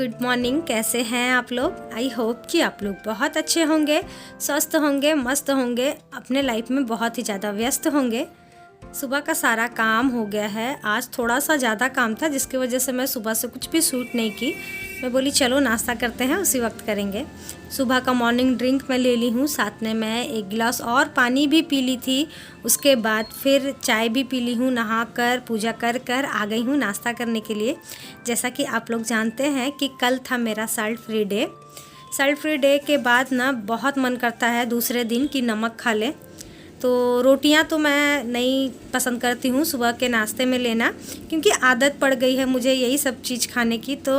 Good morning. कैसे हैं आप लोग? आई होप कि आप लोग बहुत अच्छे होंगे, स्वस्थ होंगे, मस्त होंगे, अपने लाइफ में बहुत ही ज़्यादा व्यस्त होंगे। सुबह का सारा काम हो गया है। आज थोड़ा सा ज़्यादा काम था जिसकी वजह से मैं सुबह से कुछ भी शूट नहीं की। मैं बोली चलो नाश्ता करते हैं, उसी वक्त करेंगे। सुबह का मॉर्निंग ड्रिंक मैं ले ली हूँ, साथ में मैं एक गिलास और पानी भी पी ली थी। उसके बाद फिर चाय भी पी ली हूँ। नहा कर पूजा कर कर आ गई हूँ नाश्ता करने के लिए। जैसा कि आप लोग जानते हैं कि कल था मेरा salt free day. Salt free day के बाद ना बहुत मन करता है दूसरे दिन कि नमक खा लें। तो रोटियां तो मैं नहीं पसंद करती हूँ सुबह के नाश्ते में लेना, क्योंकि आदत पड़ गई है मुझे यही सब चीज़ खाने की। तो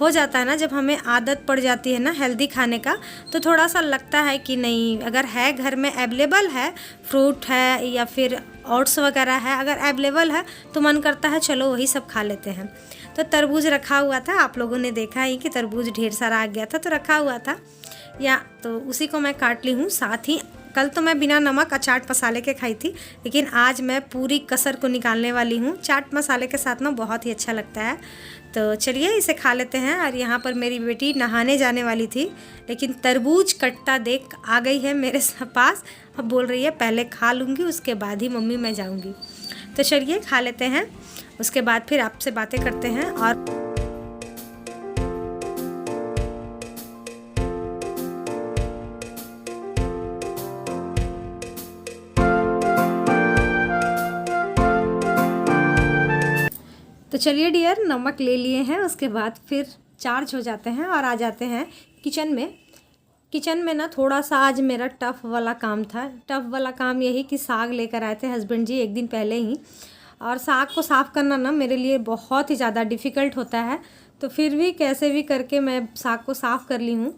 हो जाता है ना, जब हमें आदत पड़ जाती है ना हेल्दी खाने का, तो थोड़ा सा लगता है कि नहीं, अगर है घर में अवेलेबल है, फ्रूट है या फिर ओट्स वगैरह है, अगर अवेलेबल है तो मन करता है चलो वही सब खा लेते हैं। तो तरबूज रखा हुआ था, आप लोगों ने देखा ही कि तरबूज ढेर सारा आ गया था, तो रखा हुआ था या तो उसी को मैं काट ली हूँ। साथ ही कल तो मैं बिना नमक और चाट मसाले के खाई थी, लेकिन आज मैं पूरी कसर को निकालने वाली हूँ। चाट मसाले के साथ ना बहुत ही अच्छा लगता है। तो चलिए इसे खा लेते हैं। और यहाँ पर मेरी बेटी नहाने जाने वाली थी, लेकिन तरबूज कटता देख आ गई है मेरे पास। अब बोल रही है पहले खा लूँगी उसके बाद ही मम्मी मैं जाऊँगी। तो चलिए खा लेते हैं, उसके बाद फिर आपसे बातें करते हैं। और तो चलिए डियर, नमक ले लिए हैं, उसके बाद फिर चार्ज हो जाते हैं और आ जाते हैं किचन में। किचन में ना थोड़ा सा आज मेरा टफ़ वाला काम था। टफ़ वाला काम यही कि साग लेकर आए थे हस्बैंड जी एक दिन पहले ही, और साग को साफ़ करना ना मेरे लिए बहुत ही ज़्यादा डिफ़िकल्ट होता है। तो फिर भी कैसे भी करके मैं साग को साफ़ कर ली हूँ।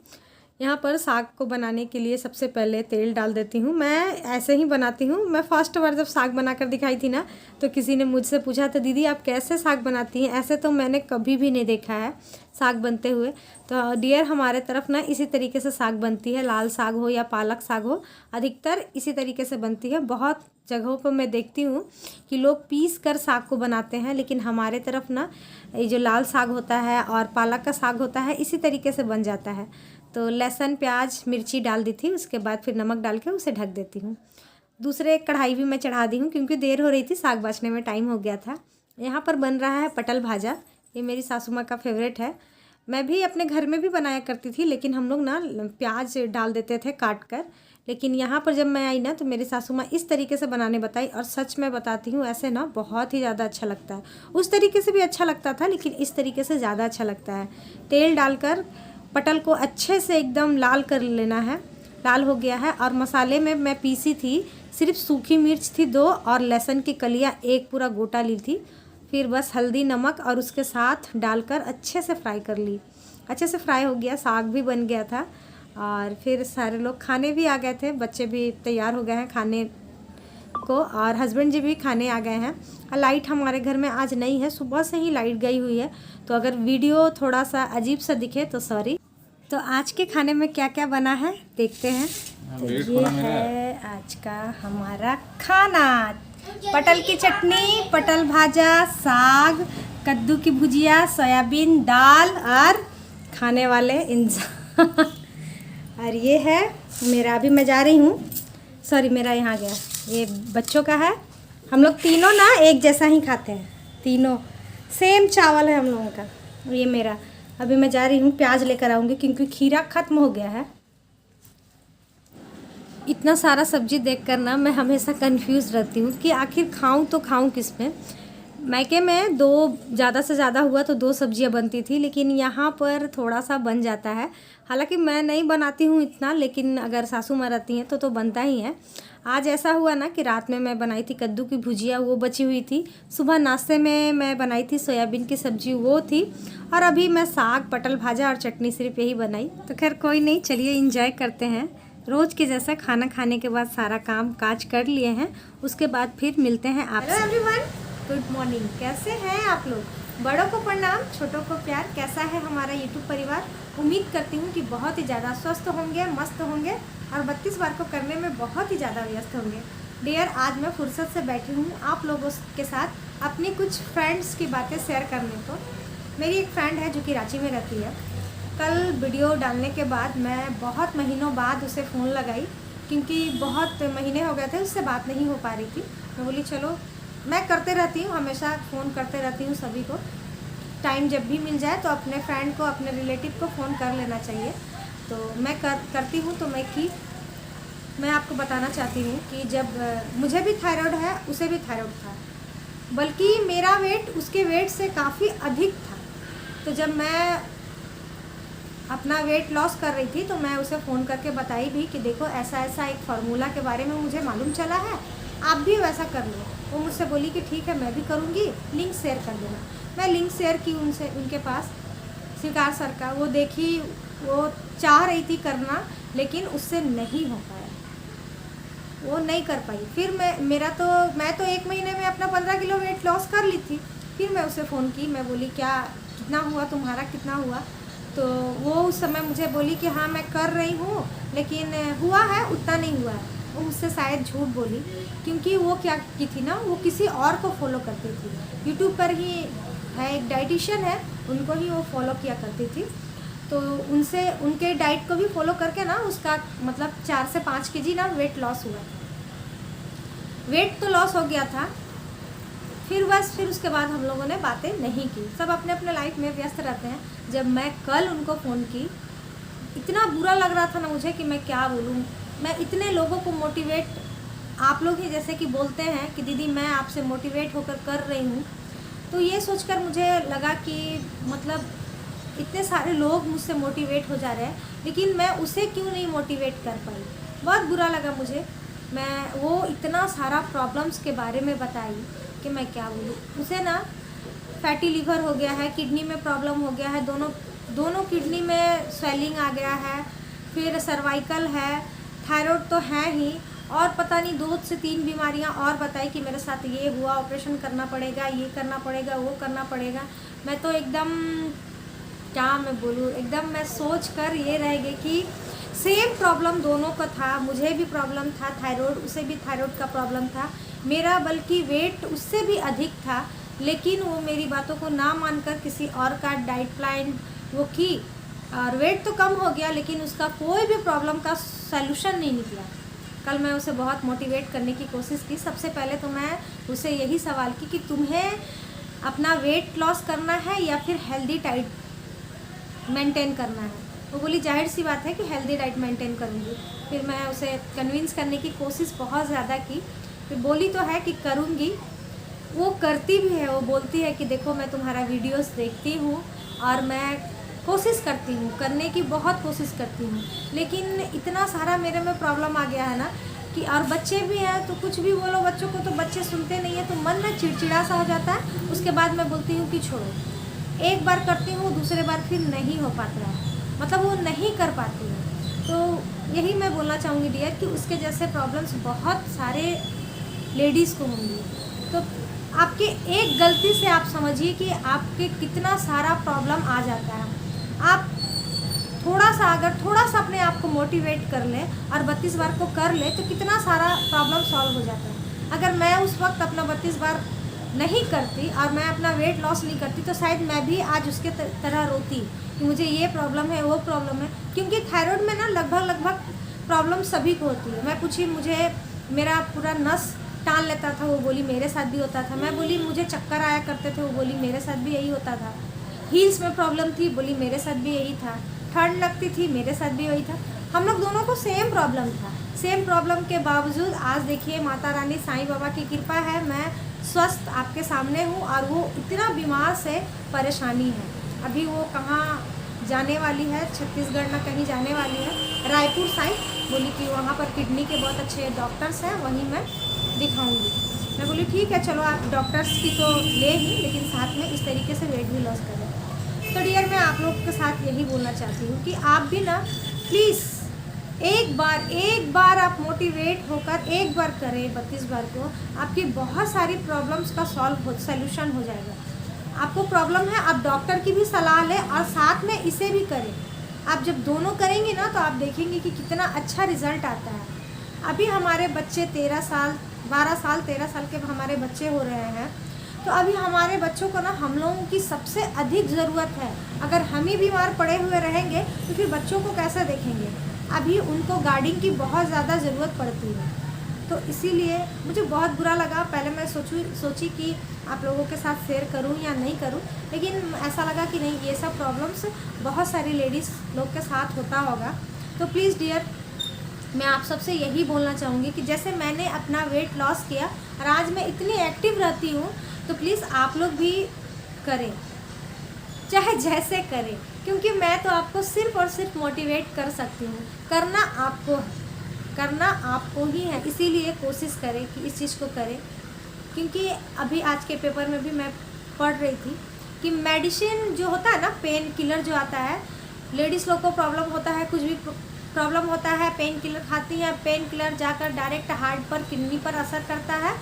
यहाँ पर साग को बनाने के लिए सबसे पहले तेल डाल देती हूँ। मैं ऐसे ही बनाती हूँ। मैं फर्स्ट बार जब साग बनाकर दिखाई थी ना, तो किसी ने मुझसे पूछा था दीदी आप कैसे साग बनाती हैं, ऐसे तो मैंने कभी भी नहीं देखा है साग बनते हुए। तो डियर, हमारे तरफ ना इसी तरीके से साग बनती है, लाल साग हो या पालक साग हो, अधिकतर इसी तरीके से बनती है। बहुत जगहों पर मैं देखती हूँ कि लोग पीस कर साग को बनाते हैं, लेकिन हमारे तरफ ना ये जो लाल साग होता है और पालक का साग होता है इसी तरीके से बन जाता है। तो लहसुन प्याज मिर्ची डाल दी थी, उसके बाद फिर नमक डाल के उसे ढक देती हूँ। दूसरे एक कढ़ाई भी मैं चढ़ा दी हूँ, क्योंकि देर हो रही थी, साग बाछने में टाइम हो गया था। यहाँ पर बन रहा है पटल भाजा। ये मेरी सासू माँ का फेवरेट है। मैं भी अपने घर में भी बनाया करती थी, लेकिन हम लोग ना प्याज डाल देते थे काट कर। लेकिन यहाँ पर जब मैं आई ना, तो मेरी सासू माँ इस तरीके से बनाने बताई, और सच में बताती हूँ ऐसे ना बहुत ही ज़्यादा अच्छा लगता है। उस तरीके से भी अच्छा लगता था, लेकिन इस तरीके से ज़्यादा अच्छा लगता है। तेल डालकर पटल को अच्छे से एकदम लाल कर लेना है। लाल हो गया है, और मसाले में मैं पीसी थी, सिर्फ सूखी मिर्च थी 2 और लहसुन की कलियाँ 1 पूरा गोटा ली थी। फिर बस हल्दी नमक और उसके साथ डालकर अच्छे से फ्राई कर ली। अच्छे से फ्राई हो गया, साग भी बन गया था, और फिर सारे लोग खाने भी आ गए थे। बच्चे भी तैयार हो गए हैं खाने को, और हस्बैंड जी भी खाने आ गए हैं। लाइट हमारे घर में आज नहीं है, सुबह से ही लाइट गई हुई है, तो अगर वीडियो थोड़ा सा अजीब सा दिखे तो सॉरी। तो आज के खाने में क्या क्या बना है देखते हैं। तो ये है आज का हमारा खाना। पटल की चटनी, पटल भाजा, साग, कद्दू की भुजिया, सोयाबीन दाल और खाने वाले इंसान। और ये है मेरा, अभी मैं जा रही हूँ, सॉरी मेरा यहाँ गया, ये बच्चों का है। हम लोग तीनों ना एक जैसा ही खाते हैं, तीनों सेम चावल है हम लोगों का। ये मेरा, अभी मैं जा रही हूँ, प्याज लेकर आऊँगी क्योंकि खीरा ख़त्म हो गया है। इतना सारा सब्जी देखकर ना मैं हमेशा कंफ्यूज रहती हूँ कि आखिर खाऊँ तो खाऊँ किस में। मायके में 2 ज़्यादा से ज़्यादा हुआ तो 2 सब्जियाँ बनती थी, लेकिन यहाँ पर थोड़ा सा बन जाता है। हालांकि मैं नहीं बनाती हूँ इतना, लेकिन अगर सासू माँ रहती हैं तो बनता ही है। आज ऐसा हुआ ना कि रात में मैं बनाई थी कद्दू की भुजिया, वो बची हुई थी। सुबह नाश्ते में मैं बनाई थी सोयाबीन की सब्जी, वो थी। और अभी मैं साग, पटल भाजा और चटनी सिर्फ यही बनाई। तो खैर कोई नहीं, चलिए इंजॉय करते हैं। रोज़ के जैसा खाना खाने के बाद सारा काम काज कर लिए हैं, उसके बाद फिर मिलते हैं आपसे। Everyone, good morning. कैसे हैं आप लोग? बड़ों को प्रणाम, छोटों को प्यार। कैसा है हमारा यूट्यूब परिवार? उम्मीद करती हूँ कि बहुत ही ज़्यादा स्वस्थ होंगे, मस्त होंगे, और 32 बार को करने में बहुत ही ज़्यादा व्यस्त होंगे। डियर, आज मैं फुर्सत से बैठी हूँ आप लोगों के साथ अपनी कुछ फ्रेंड्स की बातें शेयर करने को। मेरी एक फ्रेंड है जो कि रांची में रहती है। कल वीडियो डालने के बाद मैं बहुत महीनों बाद उसे फ़ोन लगाई, क्योंकि बहुत महीने हो गए थे उससे बात नहीं हो पा रही थी। मैं बोली चलो, मैं करते रहती हूँ, हमेशा फ़ोन करते रहती हूँ सभी को। टाइम जब भी मिल जाए तो अपने फ्रेंड को, अपने रिलेटिव को फ़ोन कर लेना चाहिए। तो मैं करती हूँ। तो मैं आपको बताना चाहती हूँ कि जब मुझे भी थायराइड है, उसे भी थायराइड था, बल्कि मेरा वेट उसके वेट से काफ़ी अधिक था। तो जब मैं अपना वेट लॉस कर रही थी तो मैं उसे फ़ोन करके बताई भी कि देखो ऐसा ऐसा एक फार्मूला के बारे में मुझे मालूम चला है, आप भी वैसा कर लो। वो मुझसे बोली कि ठीक है मैं भी करूँगी, लिंक शेयर कर देना। मैं लिंक शेयर की उनके पास, स्वीकार सर का। वो देखी, वो चाह रही थी करना, लेकिन उससे नहीं हो पाया, वो नहीं कर पाई। फिर मैं तो 1 महीने में अपना 15 किलो वेट लॉस कर ली थी। फिर मैं उसे फ़ोन की, मैं बोली क्या, कितना हुआ तुम्हारा, कितना हुआ? तो वो उस समय मुझे बोली कि हाँ मैं कर रही हूँ, लेकिन हुआ है उतना नहीं हुआ है। वो मुझसे शायद झूठ बोली, क्योंकि वो क्या की थी ना, वो किसी और को फॉलो करती थी। यूट्यूब पर ही है, एक डाइटिशियन है, उनको ही वो फॉलो किया करती थी। तो उनसे, उनके डाइट को भी फॉलो करके ना उसका मतलब 4 से 5 केजी ना वेट लॉस हुआ। वेट तो लॉस हो गया था। फिर उसके बाद हम लोगों ने बातें नहीं की, सब अपने अपने लाइफ में व्यस्त रहते हैं। जब मैं कल उनको फ़ोन की, इतना बुरा लग रहा था ना मुझे कि मैं क्या बोलूँ। मैं इतने लोगों को मोटिवेट, आप लोग ही जैसे कि बोलते हैं कि दीदी मैं आपसे मोटिवेट होकर कर रही हूँ, तो ये सोचकर मुझे लगा कि मतलब इतने सारे लोग मुझसे मोटिवेट हो जा रहे हैं, लेकिन मैं उसे क्यों नहीं मोटिवेट कर पाई। बहुत बुरा लगा मुझे। वो इतना सारा प्रॉब्लम्स के बारे में बताई कि मैं क्या बोलूँ। उसे ना फैटी लीवर हो गया है, किडनी में प्रॉब्लम हो गया है, दोनों किडनी में स्वेलिंग आ गया है, फिर सर्वाइकल है, थायराइड तो है ही, और पता नहीं 2 से 3 बीमारियां और बताई कि मेरे साथ ये हुआ, ऑपरेशन करना पड़ेगा, ये करना पड़ेगा, वो करना पड़ेगा। मैं तो एकदम, क्या मैं बोलूँ, एकदम मैं सोच कर ये रह गई कि सेम प्रॉब्लम दोनों का था। मुझे भी प्रॉब्लम था थायराइड, उसे भी थायराइड का प्रॉब्लम था। मेरा बल्कि वेट उससे भी अधिक था, लेकिन वो मेरी बातों को ना मानकर किसी और का डाइट प्लान वो की, और वेट तो कम हो गया, लेकिन उसका कोई भी प्रॉब्लम का सलूशन नहीं निकला। कल मैं उसे बहुत मोटिवेट करने की कोशिश की। सबसे पहले तो मैं उसे यही सवाल की कि तुम्हें अपना वेट लॉस करना है या फिर हेल्दी डाइट मेंटेन करना है। वो बोली जाहिर सी बात है कि हेल्दी डाइट मेंटेन करूँगी। फिर मैं उसे कन्विंस करने की कोशिश बहुत ज़्यादा की। फिर बोली तो है कि करूँगी, वो करती भी है। वो बोलती है कि देखो मैं तुम्हारा वीडियोस देखती हूँ और मैं कोशिश करती हूँ, करने की बहुत कोशिश करती हूँ, लेकिन इतना सारा मेरे में प्रॉब्लम आ गया है ना कि, और बच्चे भी हैं तो कुछ भी बोलो बच्चों को तो बच्चे सुनते नहीं है, तो मन में चिड़चिड़ा सा हो जाता है। उसके बाद मैं बोलती हूँ कि छोड़ो, एक बार करती हूँ, दूसरे बार फिर नहीं हो पाता है, मतलब वो नहीं कर पाती है। तो यही मैं बोलना चाहूँगी डियर कि उसके जैसे प्रॉब्लम्स बहुत सारे लेडीज़ को होंगी। तो आपके एक गलती से आप समझिए कि आपके कितना सारा प्रॉब्लम आ जाता है। आप अगर थोड़ा सा अपने आप को मोटिवेट कर लें और 32 बार को कर लें तो कितना सारा प्रॉब्लम सॉल्व हो जाता है। अगर मैं उस वक्त अपना 32 बार नहीं करती और मैं अपना वेट लॉस नहीं करती तो शायद मैं भी आज उसके तरह रोती कि मुझे ये प्रॉब्लम है, वो प्रॉब्लम है। क्योंकि थायराइड में ना लगभग प्रॉब्लम सभी को होती है। मैं पूछी, मुझे मेरा पूरा नस टान लेता था, वो बोली मेरे साथ भी होता था। मैं बोली मुझे चक्कर आया करते थे, वो बोली मेरे साथ भी यही होता था। हील्स में प्रॉब्लम थी, बोली मेरे साथ भी यही था। ठंड लगती थी, मेरे साथ भी वही था। हम लोग दोनों को सेम प्रॉब्लम था। सेम प्रॉब्लम के बावजूद आज देखिए माता रानी साईं बाबा की कृपा है, मैं स्वस्थ आपके सामने हूँ। और वो इतना बीमार से परेशानी है, अभी वो कहाँ जाने वाली है, छत्तीसगढ़ ना कहीं जाने वाली है, रायपुर साइड। बोली कि वहाँ पर किडनी के बहुत अच्छे डॉक्टर्स हैं, वहीं मैं दिखाऊंगी। मैं बोली ठीक है चलो, आप डॉक्टर्स की तो ले ही, लेकिन साथ में इस तरीके से वेट भी लॉस करें। तो डियर मैं आप लोग के साथ यही बोलना चाहती हूँ कि आप भी ना प्लीज़ एक बार आप मोटिवेट होकर एक बार करें, 32 बार को आपकी बहुत सारी प्रॉब्लम्स का सॉल्यूशन हो जाएगा। आपको प्रॉब्लम है, आप डॉक्टर की भी सलाह लें और साथ में इसे भी करें। आप जब दोनों करेंगे ना तो आप देखेंगे कि कितना अच्छा रिजल्ट आता है। अभी हमारे बच्चे 12 साल 13 साल के हमारे बच्चे हो रहे हैं, तो अभी हमारे बच्चों को ना हम लोगों की सबसे अधिक ज़रूरत है। अगर हम ही बीमार पड़े हुए रहेंगे तो फिर बच्चों को कैसे देखेंगे। अभी उनको गार्डिंग की बहुत ज़्यादा ज़रूरत पड़ती है। तो इसीलिए मुझे बहुत बुरा लगा। पहले मैं सोची कि आप लोगों के साथ शेयर करूं या नहीं करूं, लेकिन ऐसा लगा कि नहीं, ये सब प्रॉब्लम्स बहुत सारी लेडीज़ लोग के साथ होता होगा। तो प्लीज़ डियर, मैं आप सबसे यही बोलना चाहूँगी कि जैसे मैंने अपना वेट लॉस किया और आज मैं इतनी एक्टिव रहती हूँ, तो प्लीज़ आप लोग भी करें, चाहे जैसे करें, क्योंकि मैं तो आपको सिर्फ़ और सिर्फ मोटिवेट कर सकती हूँ। करना आपको ही है, इसीलिए कोशिश करें कि इस चीज़ को करें। क्योंकि अभी आज के पेपर में भी मैं पढ़ रही थी कि मेडिसिन जो होता है ना, पेन किलर जो आता है, लेडीज़ लोग को प्रॉब्लम होता है, कुछ भी प्रॉब्लम होता है, पेन किलर खाती हैं, पेन किलर जाकर डायरेक्ट हार्ट पर, किडनी पर असर करता है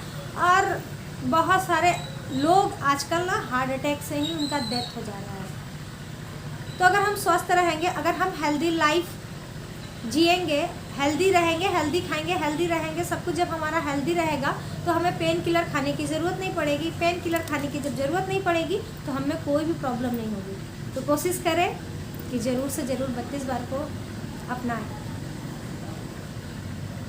और बहुत सारे लोग आजकल ना हार्ट अटैक से ही उनका डेथ हो जा रहा है। तो अगर हम स्वस्थ रहेंगे, अगर हम हेल्दी लाइफ जिएंगे, हेल्दी रहेंगे, हेल्दी खाएंगे, हेल्दी रहेंगे, सब कुछ जब हमारा हेल्दी रहेगा तो हमें पेन किलर खाने की ज़रूरत नहीं पड़ेगी। पेन किलर खाने की जब ज़रूरत नहीं पड़ेगी तो हमें कोई भी प्रॉब्लम नहीं होगी। तो कोशिश करें कि ज़रूर से ज़रूर 32 बार को अपनाएं।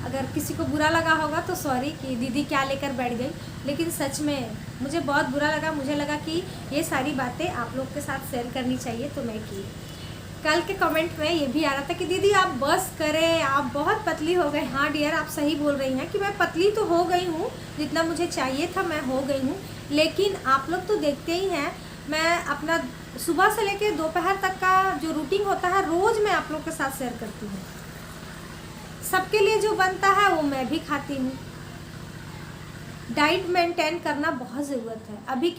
अगर किसी को बुरा लगा होगा तो सॉरी कि दीदी क्या लेकर बैठ गई, लेकिन सच में मुझे बहुत बुरा लगा। मुझे लगा कि ये सारी बातें आप लोग के साथ शेयर करनी चाहिए, तो मैं की। कल के कमेंट में ये भी आ रहा था कि दीदी आप बस करें, आप बहुत पतली हो गए। हाँ डियर, आप सही बोल रही हैं कि मैं पतली तो हो गई हूँ, जितना मुझे चाहिए था मैं हो गई हूँ, लेकिन आप लोग तो देखते ही हैं, मैं अपना सुबह से लेकर दोपहर तक का जो रूटीन होता है रोज़ मैं आप लोग के साथ शेयर करती हूँ। सबके लिए जो बनता है वो मैं भी खाती हूँ। डाइट मेंटेन करना बहुत ज़रूरत है। अभी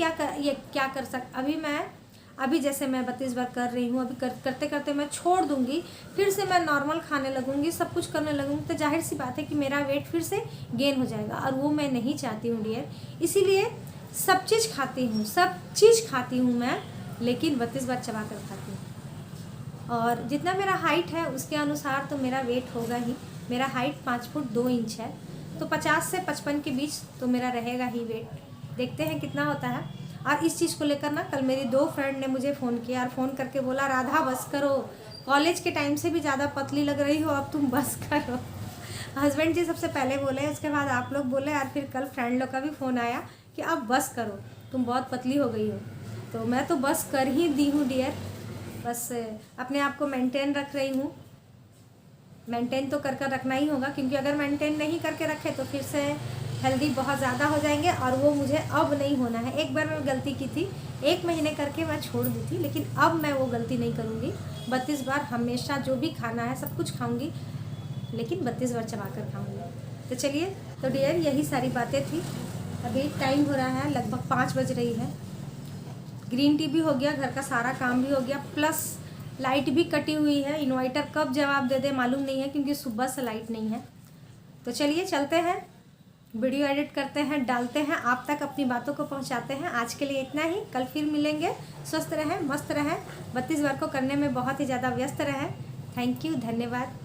अभी जैसे मैं 32 बार कर रही हूँ, अभी करते करते मैं छोड़ दूँगी, फिर से मैं नॉर्मल खाने लगूँगी, सब कुछ करने लगूँगी, तो जाहिर सी बात है कि मेरा वेट फिर से गेन हो जाएगा, और वो मैं नहीं चाहती हूँ डियर। इसीलिए सब चीज़ खाती हूँ मैं, लेकिन 32 बार चबा कर खाती हूँ। और जितना मेरा हाइट है उसके अनुसार तो मेरा वेट होगा ही। मेरा हाइट 5 फुट 2 इंच है, तो 50 से 55 के बीच तो मेरा रहेगा ही वेट। देखते हैं कितना होता है। और इस चीज़ को लेकर ना कल मेरी 2 फ्रेंड ने मुझे फ़ोन किया और फ़ोन करके बोला, राधा बस करो, कॉलेज के टाइम से भी ज़्यादा पतली लग रही हो, अब तुम बस करो। हस्बैंड जी सबसे पहले बोले, उसके बाद आप लोग बोले, और फिर कल फ्रेंड लोग का भी फ़ोन आया कि अब बस करो, तुम बहुत पतली हो गई हो। तो मैं तो बस कर ही दी हूँ डियर, बस अपने आप को मेंटेन रख रही हूँ। मेंटेन तो कर रखना ही होगा, क्योंकि अगर मेंटेन नहीं करके रखे तो फिर से हेल्दी बहुत ज़्यादा हो जाएंगे, और वो मुझे अब नहीं होना है। एक बार मैं गलती की थी, 1 महीने करके मैं छोड़ दी थी, लेकिन अब मैं वो गलती नहीं करूँगी। 32 बार हमेशा जो भी खाना है सब कुछ खाऊँगी, लेकिन 32 बार चबा कर खाऊँगी। तो चलिए, तो डियर यही सारी बातें थी। अभी टाइम हो रहा है लगभग 5 बज रही है। ग्रीन टी भी हो गया, घर का सारा काम भी हो गया, प्लस लाइट भी कटी हुई है। इन्वर्टर कब जवाब दे दे मालूम नहीं है, क्योंकि सुबह से लाइट नहीं है। तो चलिए चलते हैं, वीडियो एडिट करते हैं, डालते हैं, आप तक अपनी बातों को पहुंचाते हैं। आज के लिए इतना ही, कल फिर मिलेंगे। स्वस्थ रहें, मस्त रहें, 32 बार को करने में बहुत ही ज़्यादा व्यस्त रहें। थैंक यू, धन्यवाद।